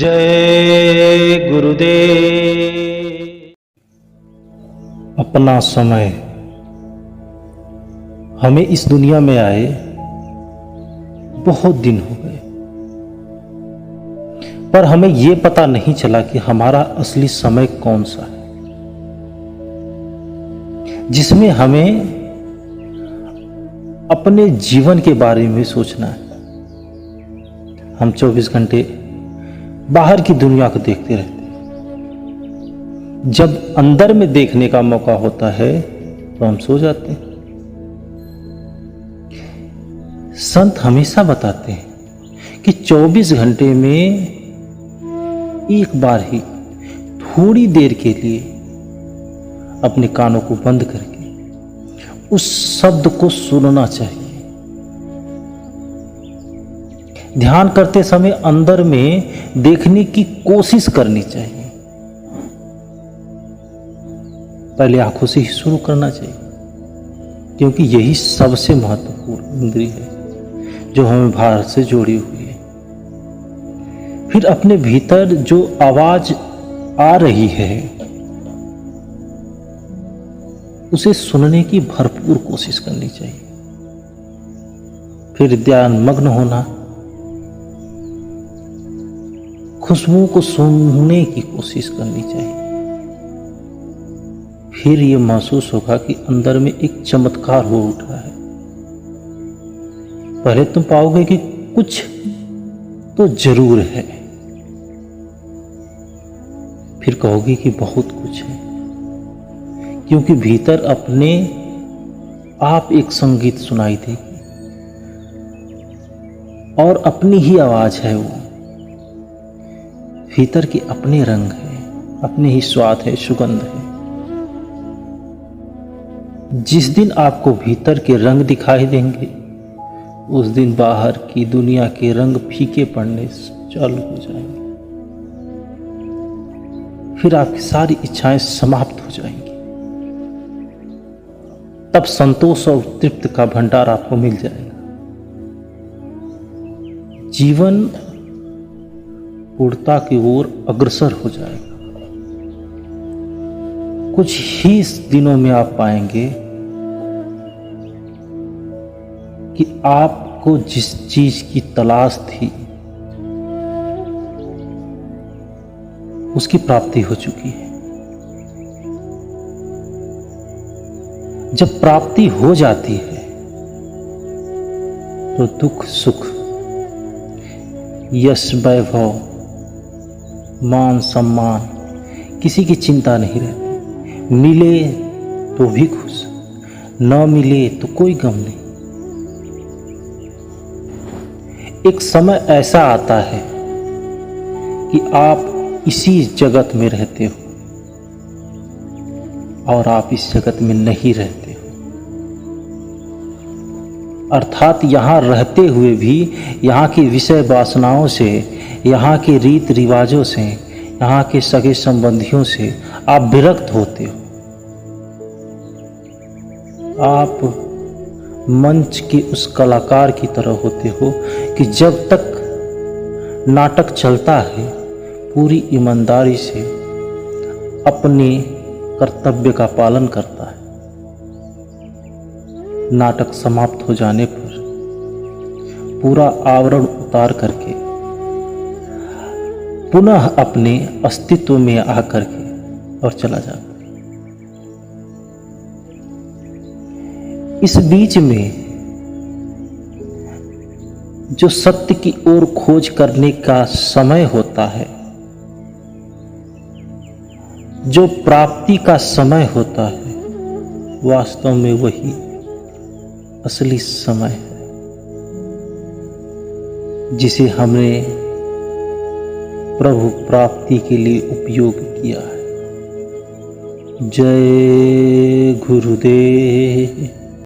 जय गुरुदेव। अपना समय हमें इस दुनिया में आए बहुत दिन हो गए, पर हमें यह पता नहीं चला कि हमारा असली समय कौन सा है, जिसमें हमें अपने जीवन के बारे में सोचना है। हम 24 घंटे बाहर की दुनिया को देखते रहते हैं। जब अंदर में देखने का मौका होता है तो हम सो जाते हैं। संत हमेशा बताते हैं कि 24 घंटे में एक बार ही थोड़ी देर के लिए अपने कानों को बंद करके उस शब्द को सुनना चाहिए। ध्यान करते समय अंदर में देखने की कोशिश करनी चाहिए। पहले आंखों से ही शुरू करना चाहिए, क्योंकि यही सबसे महत्वपूर्ण इंद्रिय है जो हमें बाहर से जोड़ी हुई है। फिर अपने भीतर जो आवाज आ रही है उसे सुनने की भरपूर कोशिश करनी चाहिए। फिर ध्यान मग्न होना, खुशबू को सूंघने की कोशिश करनी चाहिए। फिर यह महसूस होगा कि अंदर में एक चमत्कार हो उठा है। पहले तुम पाओगे कि कुछ तो जरूर है, फिर कहोगे कि बहुत कुछ है, क्योंकि भीतर अपने आप एक संगीत सुनाई देगी और अपनी ही आवाज है। वो भीतर के अपने रंग है, अपने ही स्वाद है, सुगंध है। जिस दिन आपको भीतर के रंग दिखाई देंगे उस दिन बाहर की दुनिया के रंग फीके पड़ने चालू हो जाएंगे। फिर आपकी सारी इच्छाएं समाप्त हो जाएंगी। तब संतोष और तृप्ति का भंडार आपको मिल जाएगा। जीवन पूर्णता की ओर अग्रसर हो जाएगा। कुछ ही दिनों में आप पाएंगे कि आपको जिस चीज की तलाश थी उसकी प्राप्ति हो चुकी है। जब प्राप्ति हो जाती है तो दुख सुख, यश वैभव, मान सम्मान, किसी की चिंता नहीं रहती। मिले तो भी खुश, न मिले तो कोई गम नहीं। एक समय ऐसा आता है कि आप इसी जगत में रहते हो और आप इस जगत में नहीं रहते हो। अर्थात यहाँ रहते हुए भी यहाँ की विषय वासनाओं से, यहाँ के रीत रिवाजों से, यहाँ के सगे संबंधियों से आप विरक्त होते हो। आप मंच के उस कलाकार की तरह होते हो कि जब तक नाटक चलता है पूरी ईमानदारी से अपने कर्तव्य का पालन करता है। नाटक समाप्त हो जाने पर पूरा आवरण उतार करके पुनः अपने अस्तित्व में आकर के और चला जाता है। इस बीच में जो सत्य की ओर खोज करने का समय होता है, जो प्राप्ति का समय होता है, वास्तव में वही असली समय है जिसे हमने प्रभु प्राप्ति के लिए उपयोग किया है। जय गुरुदेव।